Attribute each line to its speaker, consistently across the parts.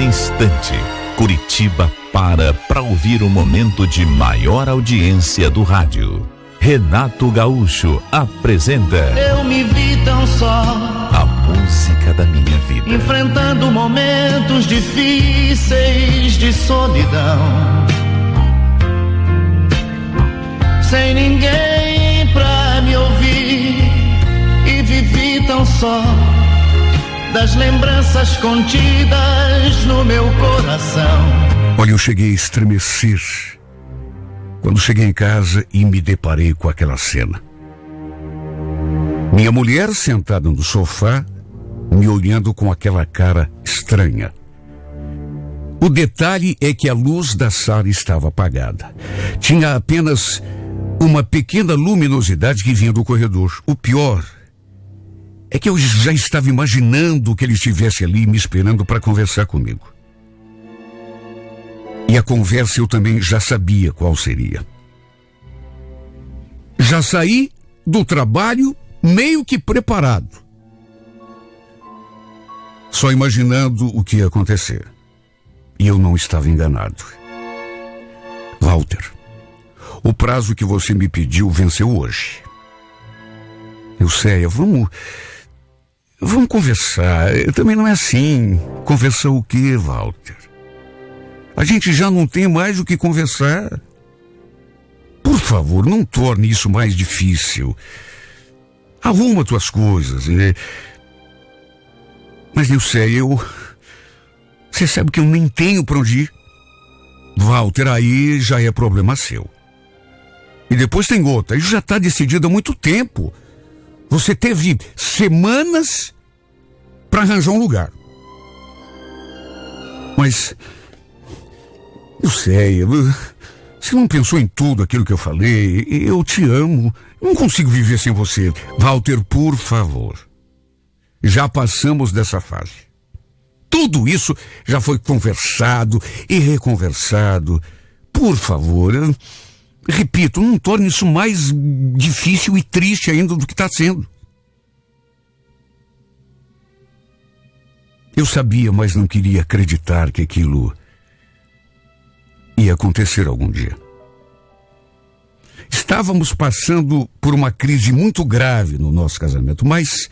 Speaker 1: nesse instante, Curitiba para ouvir o momento de maior audiência do rádio. Renato Gaúcho apresenta
Speaker 2: Eu me vi tão só,
Speaker 1: a música da minha vida,
Speaker 2: enfrentando momentos difíceis de solidão, sem ninguém pra me ouvir, e vivi tão só, das lembranças contidas no meu coração.
Speaker 3: Olha, eu cheguei a estremecer quando cheguei em casa e me deparei com aquela cena. Minha mulher sentada no sofá, me olhando com aquela cara estranha. O detalhe é que a luz da sala estava apagada. Tinha apenas uma pequena luminosidade que vinha do corredor. O pior é que eu já estava imaginando que ele estivesse ali me esperando para conversar comigo. E a conversa eu também já sabia qual seria. Já saí do trabalho meio que preparado, só imaginando o que ia acontecer. E eu não estava enganado. Walter, o prazo que você me pediu venceu hoje. Eusséia, vamos conversar. Também não é assim. Conversar o quê, Walter? A gente já não tem mais o que conversar. Por favor, não torne isso mais difícil. Arruma tuas coisas. Mas, Eusséia, você sabe que eu nem tenho para onde ir. Walter, aí já é problema seu. E depois tem outra. Isso já está decidido há muito tempo. Você teve semanas para arranjar um lugar. Mas, Eusséia, você não pensou em tudo aquilo que eu falei? Eu te amo. Não consigo viver sem você. Walter, por favor. Já passamos dessa fase. Tudo isso já foi conversado e reconversado. Por favor, repito, não torne isso mais difícil e triste ainda do que está sendo. Eu sabia, mas não queria acreditar que aquilo ia acontecer algum dia. Estávamos passando por uma crise muito grave no nosso casamento, mas,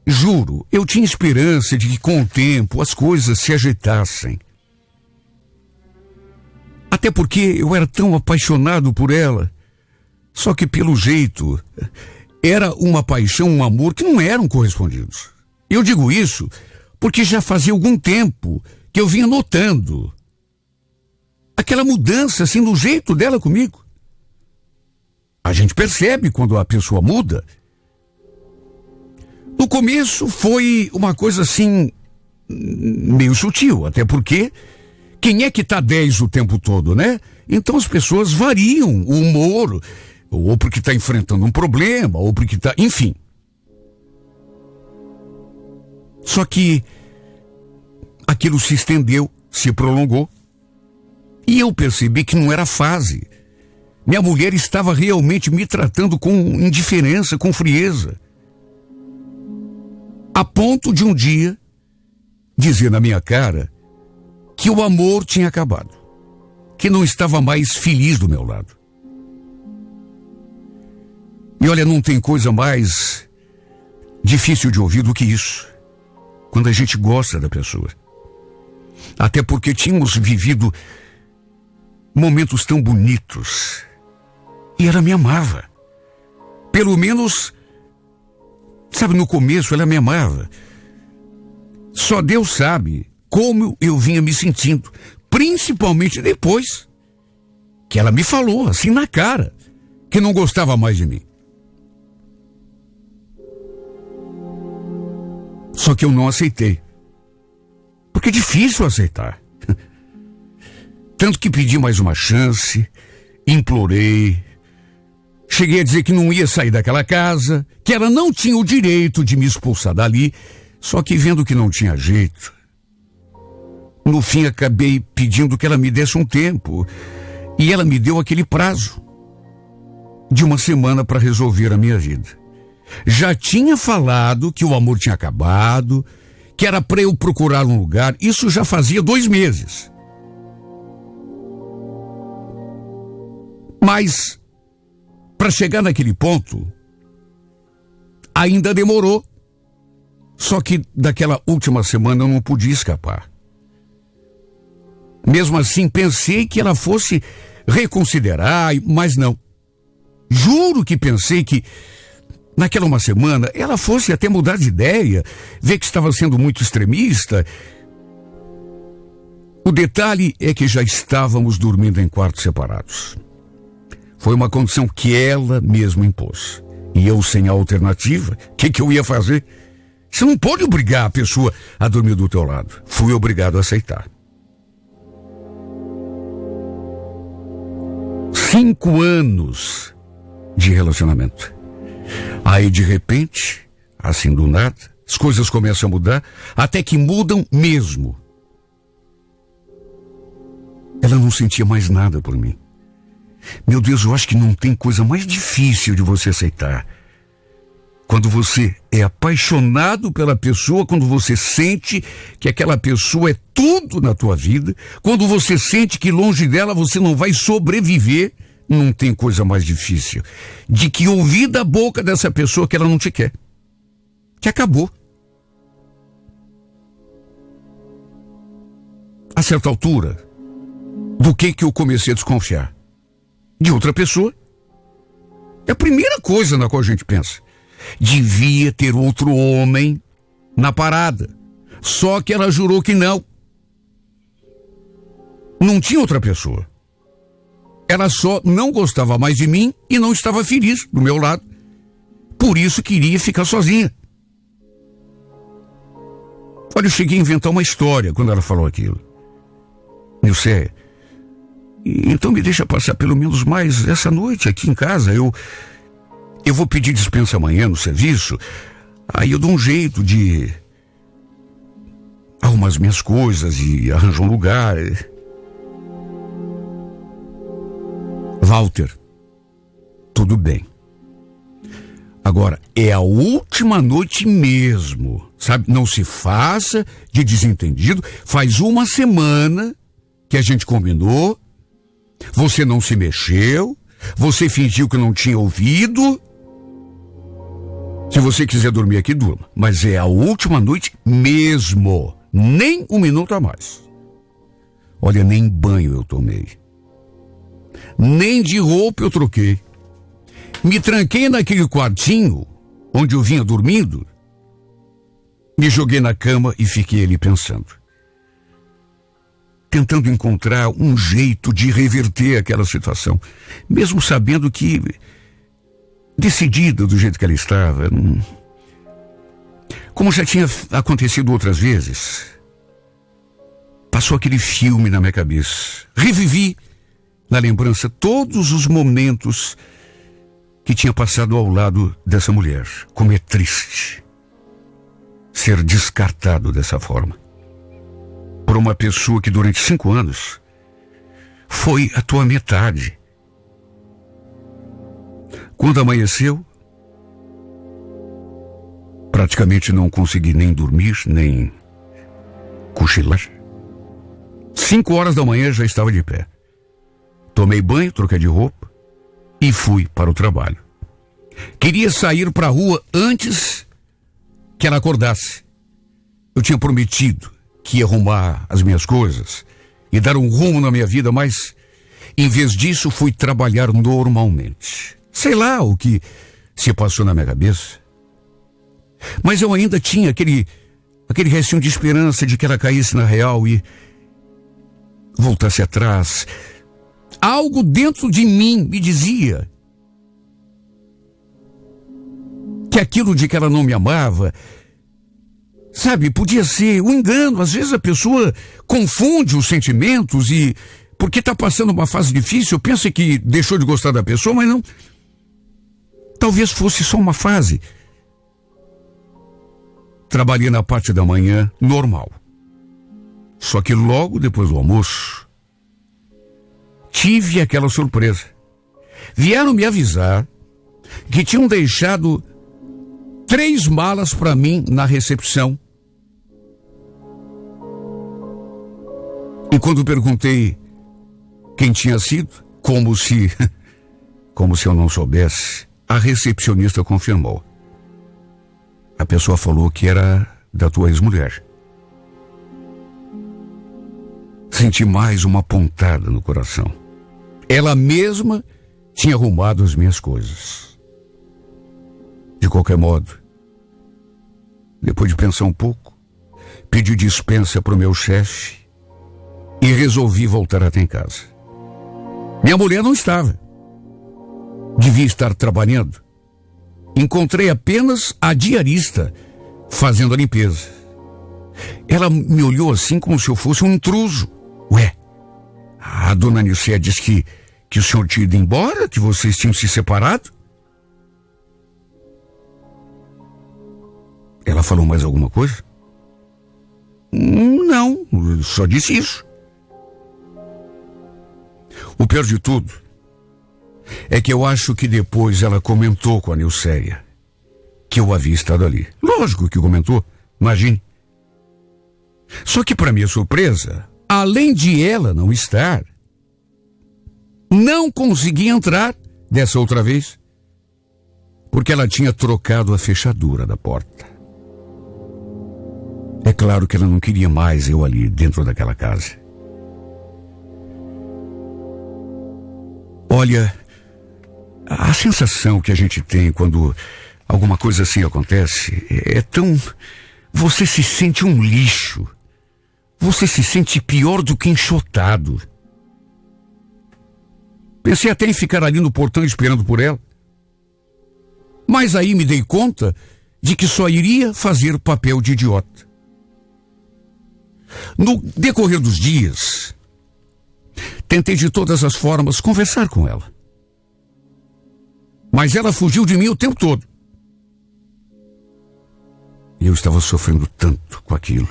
Speaker 3: juro, eu tinha esperança de que com o tempo as coisas se ajeitassem. Até porque eu era tão apaixonado por ela. Só que pelo jeito, era uma paixão, um amor que não eram correspondidos. Eu digo isso porque já fazia algum tempo que eu vinha notando aquela mudança assim no jeito dela comigo. A gente percebe quando a pessoa muda. No começo foi uma coisa assim meio sutil, até porque quem é que tá 10 o tempo todo, né? Então as pessoas variam o humor, ou porque tá enfrentando um problema, ou porque tá, enfim. Só que aquilo se estendeu, se prolongou, e eu percebi que não era fase. Minha mulher estava realmente me tratando com indiferença, com frieza. A ponto de um dia dizer na minha cara que o amor tinha acabado, que não estava mais feliz do meu lado. E olha, não tem coisa mais difícil de ouvir do que isso, quando a gente gosta da pessoa. Até porque tínhamos vivido momentos tão bonitos e ela me amava. Pelo menos, sabe, no começo ela me amava. Só Deus sabe como eu vinha me sentindo, principalmente depois que ela me falou, assim na cara, que não gostava mais de mim. Só que eu não aceitei, porque é difícil aceitar. Tanto que pedi mais uma chance, implorei, cheguei a dizer que não ia sair daquela casa, que ela não tinha o direito de me expulsar dali, só que vendo que não tinha jeito, no fim acabei pedindo que ela me desse um tempo, e ela me deu aquele prazo de 1 semana para resolver a minha vida. Já tinha falado que o amor tinha acabado, que era para eu procurar um lugar. Isso já fazia 2 meses. Mas, para chegar naquele ponto, ainda demorou. Só que daquela última semana eu não podia escapar. Mesmo assim, pensei que ela fosse reconsiderar, mas não. Juro que pensei que naquela uma semana ela fosse até mudar de ideia, ver que estava sendo muito extremista. O detalhe é que já estávamos dormindo em quartos separados. Foi uma condição que ela mesma impôs. E eu, sem alternativa, o que eu ia fazer? Você não pode obrigar a pessoa a dormir do teu lado. Fui obrigado a aceitar. 5 anos de relacionamento. Aí, de repente, assim do nada, as coisas começam a mudar, até que mudam mesmo. Ela não sentia mais nada por mim. Meu Deus, eu acho que não tem coisa mais difícil de você aceitar. Quando você é apaixonado pela pessoa, quando você sente que aquela pessoa é tudo na tua vida, quando você sente que longe dela você não vai sobreviver, não tem coisa mais difícil de que ouvir da boca dessa pessoa que ela não te quer, que acabou. A certa altura, do que eu comecei a desconfiar? De outra pessoa. É a primeira coisa na qual a gente pensa. Devia ter outro homem na parada. Só que ela jurou que não. Não tinha outra pessoa. Ela só não gostava mais de mim e não estava feliz do meu lado. Por isso queria ficar sozinha. Olha, eu cheguei a inventar uma história quando ela falou aquilo. Nilce, então me deixa passar pelo menos mais essa noite aqui em casa. Eu vou pedir dispensa amanhã no serviço. Aí eu dou um jeito de arrumar as minhas coisas e arranjar um lugar. Walter, tudo bem. Agora, é a última noite mesmo, sabe? Não se faça de desentendido. Faz 1 semana que a gente combinou. Você não se mexeu. Você fingiu que não tinha ouvido. Se você quiser dormir aqui, durma. Mas é a última noite mesmo. Nem 1 minuto a mais. Olha, nem banho eu tomei. Nem de roupa eu troquei. Me tranquei naquele quartinho onde eu vinha dormindo. Me joguei na cama e fiquei ali pensando. Tentando encontrar um jeito de reverter aquela situação. Mesmo sabendo que, decidida do jeito que ela estava, como já tinha acontecido outras vezes, passou aquele filme na minha cabeça. Revivi na lembrança todos os momentos que tinha passado ao lado dessa mulher. Como é triste ser descartado dessa forma por uma pessoa que durante 5 anos foi a tua metade. Quando amanheceu, praticamente não consegui nem dormir, nem cochilar. 5 horas da manhã já estava de pé. Tomei banho, troquei de roupa e fui para o trabalho. Queria sair para a rua antes que ela acordasse. Eu tinha prometido que ia arrumar as minhas coisas e dar um rumo na minha vida, mas em vez disso fui trabalhar normalmente. Sei lá o que se passou na minha cabeça, mas eu ainda tinha aquele restinho de esperança de que ela caísse na real e voltasse atrás. Algo dentro de mim me dizia que aquilo de que ela não me amava, sabe, podia ser um engano. Às vezes a pessoa confunde os sentimentos e, porque está passando uma fase difícil, pensa que deixou de gostar da pessoa, mas não. Talvez fosse só uma fase. Trabalhei na parte da manhã normal. Só que logo depois do almoço, tive aquela surpresa. Vieram me avisar que tinham deixado 3 malas para mim na recepção E quando perguntei quem tinha sido, como se eu não soubesse, a recepcionista confirmou. A pessoa falou que era da tua ex-mulher. Senti mais uma pontada no coração. Ela mesma tinha arrumado as minhas coisas. De qualquer modo, depois de pensar um pouco, pedi dispensa para o meu chefe e resolvi voltar até em casa. Minha mulher não estava. Devia estar trabalhando. Encontrei apenas a diarista fazendo a limpeza. Ela me olhou assim como se eu fosse um intruso. Ué, a dona Nicéia disse que o senhor tinha ido embora, que vocês tinham se separado? Ela falou mais alguma coisa? Não, só disse isso. O pior de tudo é que eu acho que depois ela comentou com a Nilceia que eu havia estado ali. Lógico que comentou, imagine. Só que, para minha surpresa, além de ela não estar, não consegui entrar dessa outra vez, porque ela tinha trocado a fechadura da porta. É claro que ela não queria mais eu ali dentro daquela casa. Olha, a sensação que a gente tem quando alguma coisa assim acontece é tão... Você se sente um lixo. Você se sente pior do que enxotado. Pensei até em ficar ali no portão esperando por ela. Mas aí me dei conta de que só iria fazer papel de idiota. No decorrer dos dias, tentei de todas as formas conversar com ela. Mas ela fugiu de mim o tempo todo. E eu estava sofrendo tanto com aquilo.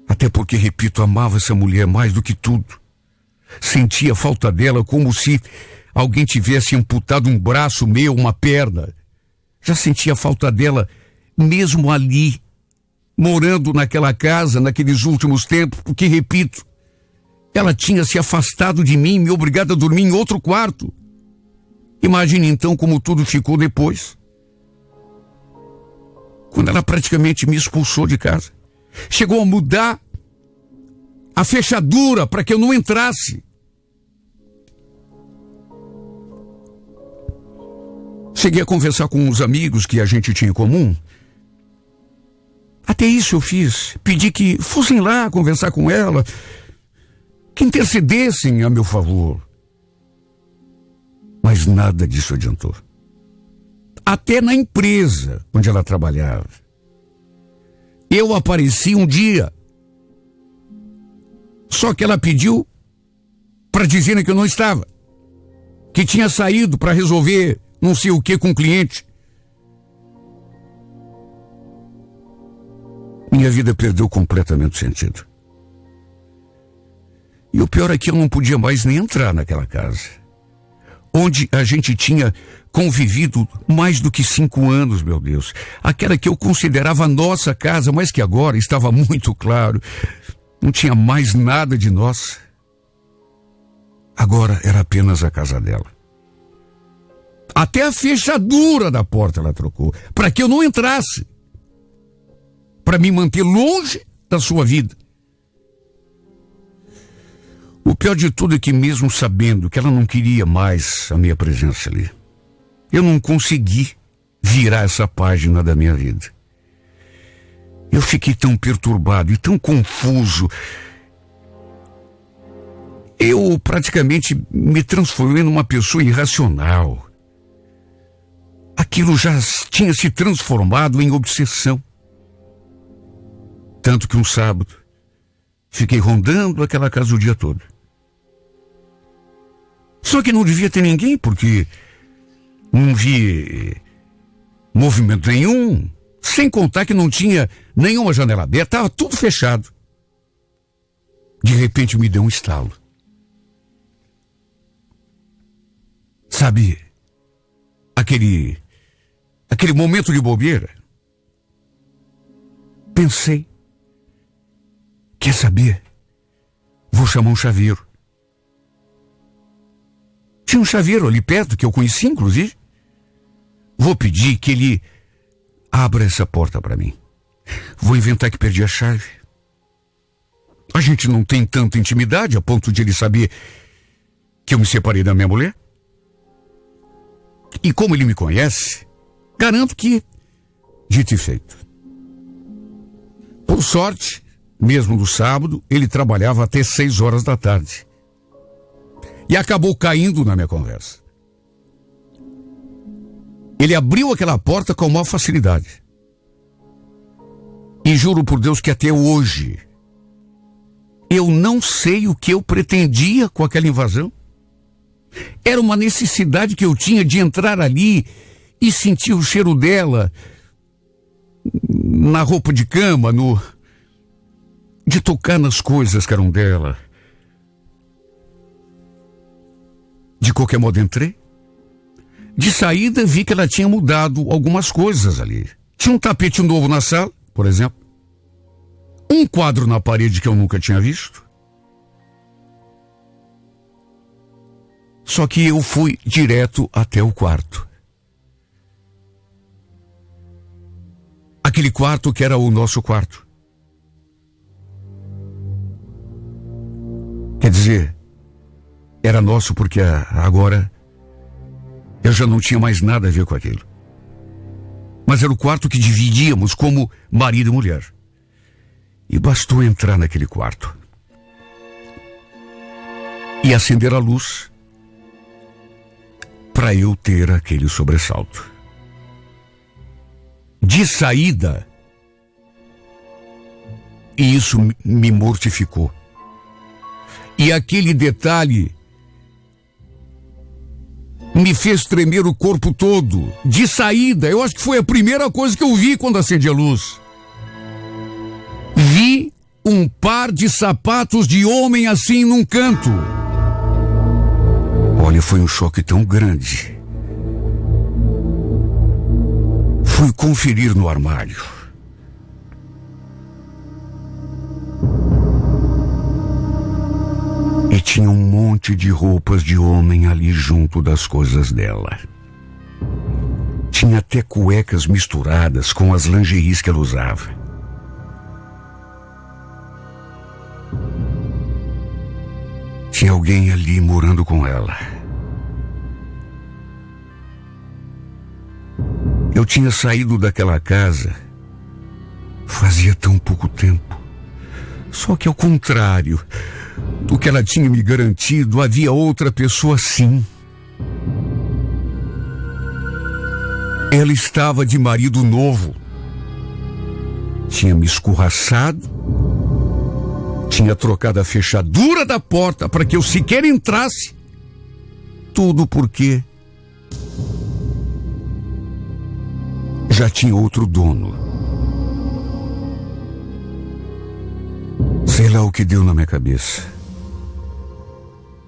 Speaker 3: Até porque, repito, amava essa mulher mais do que tudo. Sentia a falta dela como se alguém tivesse amputado um braço meu, uma perna. Já sentia a falta dela mesmo ali, morando naquela casa, naqueles últimos tempos, porque, repito, ela tinha se afastado de mim, me obrigado a dormir em outro quarto. Imagine então como tudo ficou depois. Quando ela praticamente me expulsou de casa. Chegou a mudar a fechadura para que eu não entrasse. Cheguei a conversar com uns amigos que a gente tinha em comum. Até isso eu fiz. Pedi que fossem lá conversar com ela, que intercedessem a meu favor. Mas nada disso adiantou. Até na empresa onde ela trabalhava. Eu apareci um dia. Só que ela pediu para dizerem que eu não estava. Que tinha saído para resolver não sei o que com o cliente. Minha vida perdeu completamente o sentido. E o pior é que eu não podia mais nem entrar naquela casa, onde a gente tinha convivido mais do que 5 anos, meu Deus. Aquela que eu considerava a nossa casa, mas que agora estava muito claro, não tinha mais nada de nós. Agora era apenas a casa dela. Até a fechadura da porta ela trocou, para que eu não entrasse, para me manter longe da sua vida. O pior de tudo é que, mesmo sabendo que ela não queria mais a minha presença ali, eu não consegui virar essa página da minha vida. Eu fiquei tão perturbado e tão confuso. Eu praticamente me transformei numa pessoa irracional. Aquilo já tinha se transformado em obsessão. Tanto que um sábado, fiquei rondando aquela casa o dia todo. Só que não devia ter ninguém, porque não vi movimento nenhum, sem contar que não tinha nenhuma janela aberta, estava tudo fechado. De repente me deu um estalo. Sabe, aquele momento de bobeira? Pensei Quer saber? Vou chamar um chaveiro. Tinha um chaveiro ali perto que eu conheci, inclusive. Vou pedir que ele abra essa porta para mim. Vou inventar que perdi a chave. A gente não tem tanta intimidade a ponto de ele saber que eu me separei da minha mulher. E como ele me conhece, garanto que, dito e feito. Por sorte, mesmo no sábado, ele trabalhava até 6 horas da tarde. E acabou caindo na minha conversa. Ele abriu aquela porta com maior facilidade. E juro por Deus que até hoje eu não sei o que eu pretendia com aquela invasão. Era uma necessidade que eu tinha de entrar ali e sentir o cheiro dela na roupa de cama, de tocar nas coisas que eram dela. De qualquer modo entrei. De saída vi que ela tinha mudado algumas coisas ali. Tinha um tapete novo na sala, por exemplo. Um quadro na parede que eu nunca tinha visto. Só que eu fui direto até o quarto. Aquele quarto que era o nosso quarto. Quer dizer, era nosso porque agora eu já não tinha mais nada a ver com aquilo. Mas era o quarto que dividíamos como marido e mulher. E bastou entrar naquele quarto e acender a luz para eu ter aquele sobressalto. De saída, e isso me mortificou. E aquele detalhe me fez tremer o corpo todo. De saída, eu acho que foi a primeira coisa que eu vi quando acendi a luz. Vi um par de sapatos de homem assim num canto. Olha, foi um choque tão grande. Fui conferir no armário. E tinha um monte de roupas de homem ali junto das coisas dela. Tinha até cuecas misturadas com as lingeries que ela usava. Tinha alguém ali morando com ela. Eu tinha saído daquela casa fazia tão pouco tempo. Só que ao contrário do que ela tinha me garantido, havia outra pessoa sim. Ela estava de marido novo. Tinha me escorraçado. Tinha trocado a fechadura da porta para que eu sequer entrasse. Tudo porque já tinha outro dono. Sei lá o que deu na minha cabeça.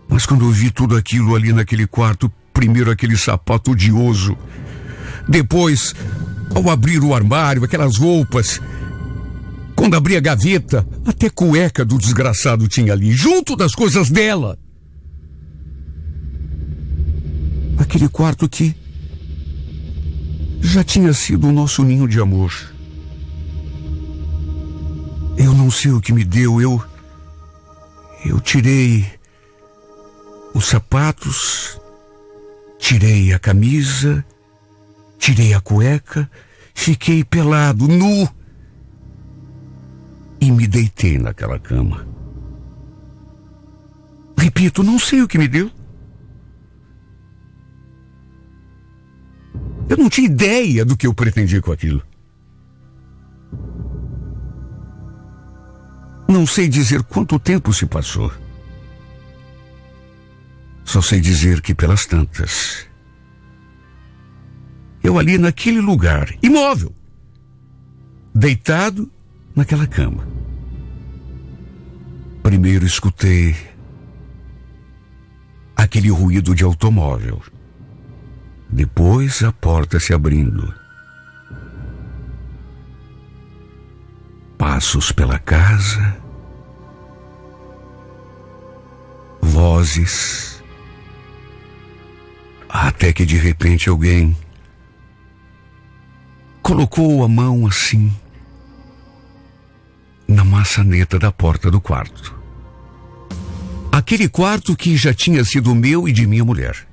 Speaker 3: Mas quando eu vi tudo aquilo ali naquele quarto, primeiro aquele sapato odioso, depois, ao abrir o armário, aquelas roupas, quando abri a gaveta, até cueca do desgraçado tinha ali, junto das coisas dela. Aquele quarto que já tinha sido o nosso ninho de amor. Eu não sei o que me deu, eu tirei os sapatos, tirei a camisa, tirei a cueca, fiquei pelado, nu, e me deitei naquela cama. Repito, não sei o que me deu. Eu não tinha ideia do que eu pretendia com aquilo. Não sei dizer quanto tempo se passou. Só sei dizer que pelas tantas, eu ali naquele lugar, imóvel, deitado naquela cama, primeiro escutei aquele ruído de automóvel. Depois a porta se abrindo. Passos pela casa vozes, até que de repente alguém colocou a mão assim na maçaneta da porta do quarto. Aquele quarto que já tinha sido meu e de minha mulher.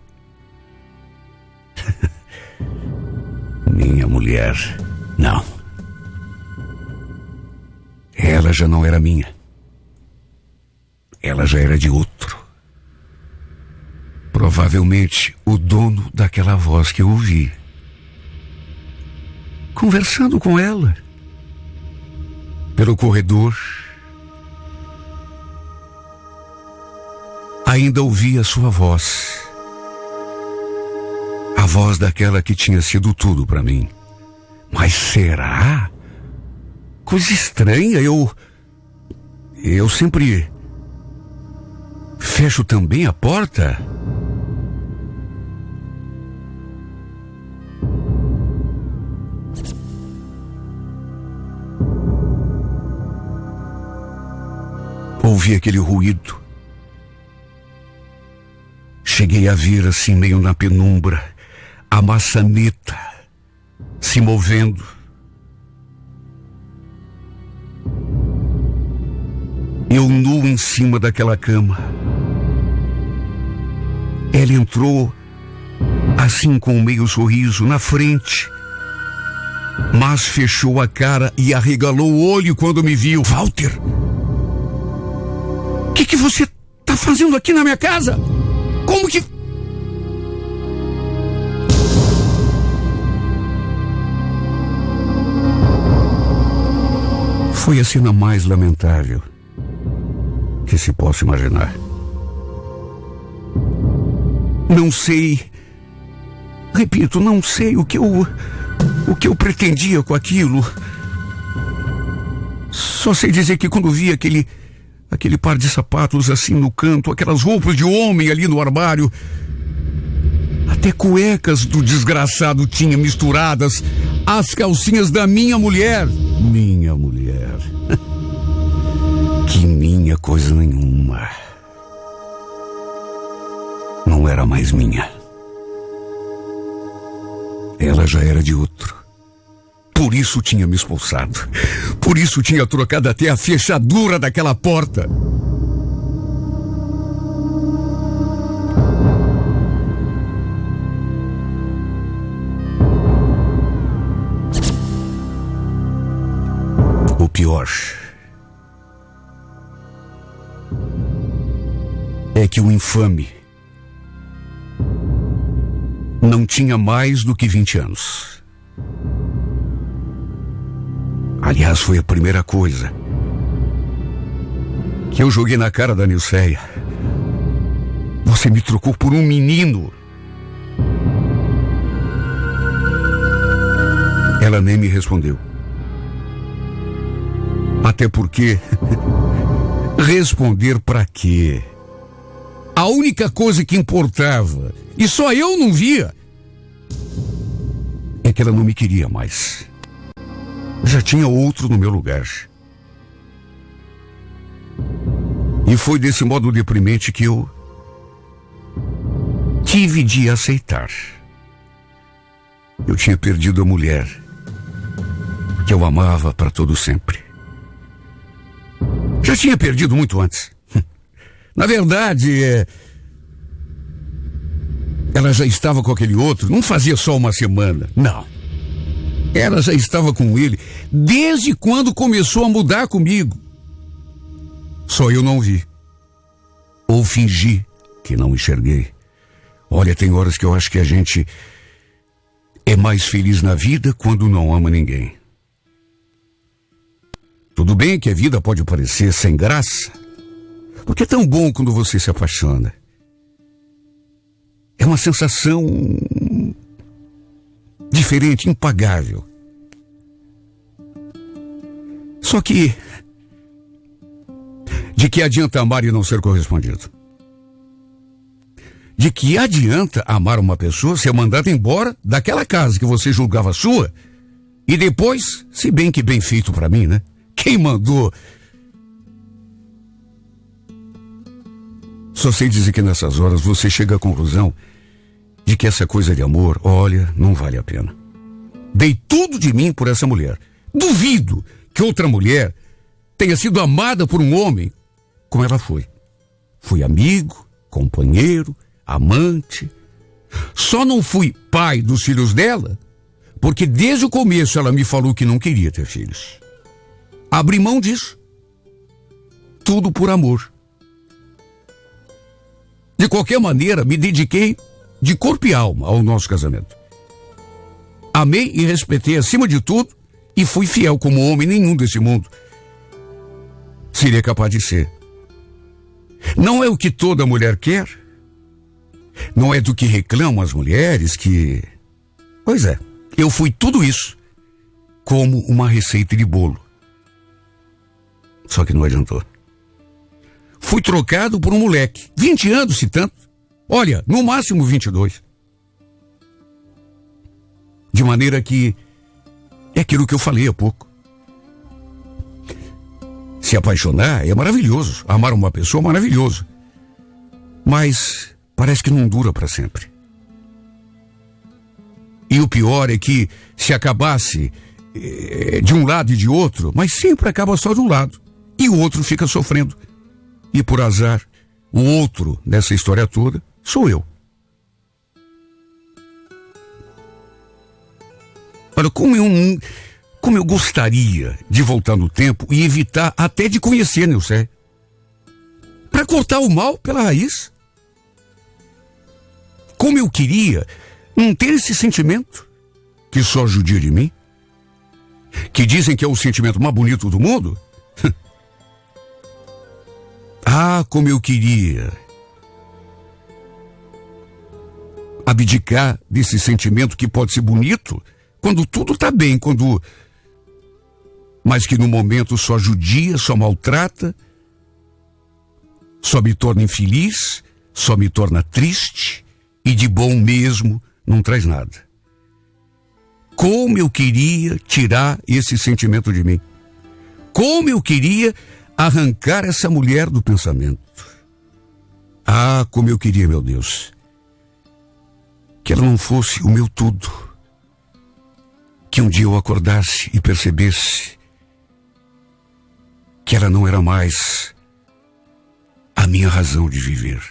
Speaker 3: Minha mulher, não. Ela já não era minha. Ela já era de outro. Provavelmente o dono daquela voz que eu ouvi. Conversando com ela pelo corredor, ainda ouvia sua voz. A voz daquela que tinha sido tudo para mim. Mas será? Coisa estranha, eu sempre fecho também a porta. Ouvi aquele ruído. Cheguei a ver assim meio na penumbra a maçaneta se movendo. Eu nu em cima daquela cama. Ela entrou assim com um meio sorriso na frente, mas fechou a cara e arregalou o olho quando me viu. Walter, o que você tá fazendo aqui na minha casa? Como que... Foi a cena mais lamentável que se possa imaginar. Não sei, repito, não sei o que eu pretendia com aquilo. Só sei dizer que quando vi aquele par de sapatos assim no canto, aquelas roupas de homem ali no armário, até cuecas do desgraçado tinha misturadas, as calcinhas da minha mulher. Minha mulher. Que minha coisa nenhuma. Não era mais minha. Ela já era de outro. Por isso tinha me expulsado. Por isso tinha trocado até a fechadura daquela porta. O pior é que o infame não tinha mais do que 20 anos. Aliás, foi a primeira coisa que eu joguei na cara da Nilceia. Você me trocou por um menino. Ela nem me respondeu. Até porque responder pra quê? A única coisa que importava, e só eu não via, é que ela não me queria mais. Já tinha outro no meu lugar. E foi desse modo deprimente que eu tive de aceitar. Eu tinha perdido a mulher que eu amava para todo sempre. Já tinha perdido muito antes. Na verdade, ela já estava com aquele outro, não fazia só uma semana, não. Ela já estava com ele desde quando começou a mudar comigo. Só eu não vi. Ou fingi que não enxerguei. Olha, tem horas que eu acho que a gente é mais feliz na vida quando não ama ninguém. Tudo bem que a vida pode parecer sem graça, porque é tão bom quando você se apaixona. É uma sensação diferente, impagável. Só que, de que adianta amar e não ser correspondido? De que adianta amar uma pessoa ser mandada embora daquela casa que você julgava sua e depois, se bem que bem feito pra mim, né? Quem mandou Só sei dizer que nessas horas você chega à conclusão de que essa coisa de amor, olha, não vale a pena. Dei tudo de mim por essa mulher. Duvido que outra mulher tenha sido amada por um homem como ela foi. Fui amigo, companheiro, amante. Só não fui pai dos filhos dela porque desde o começo ela me falou que não queria ter filhos. Abri mão disso. Tudo por amor. De qualquer maneira, me dediquei de corpo e alma ao nosso casamento. Amei e respeitei acima de tudo e fui fiel como homem nenhum desse mundo seria capaz de ser. Não é o que toda mulher quer. Não é do que reclamam as mulheres que... Pois é, eu fui tudo isso como uma receita de bolo. Só que não adiantou. Fui trocado por um moleque. 20 anos, se tanto. Olha, no máximo 22. De maneira que é aquilo que eu falei há pouco. Se apaixonar é maravilhoso. Amar uma pessoa é maravilhoso. Mas parece que não dura para sempre. E o pior é que se acabasse de um lado e de outro, mas sempre acaba só de um lado. E o outro fica sofrendo. E por azar, o outro nessa história toda sou eu. Olha, como eu gostaria de voltar no tempo e evitar até de conhecer Nilce. Para cortar o mal pela raiz. Como eu queria não ter esse sentimento que só judia de mim, que dizem que é o sentimento mais bonito do mundo. Ah, como eu queria abdicar desse sentimento que pode ser bonito quando tudo está bem, mas que no momento só judia, só maltrata, só me torna infeliz, só me torna triste e de bom mesmo não traz nada. Como eu queria tirar esse sentimento de mim. Como eu queria arrancar essa mulher do pensamento. Ah, como eu queria, meu Deus, que ela não fosse o meu tudo. Que um dia eu acordasse e percebesse que ela não era mais a minha razão de viver.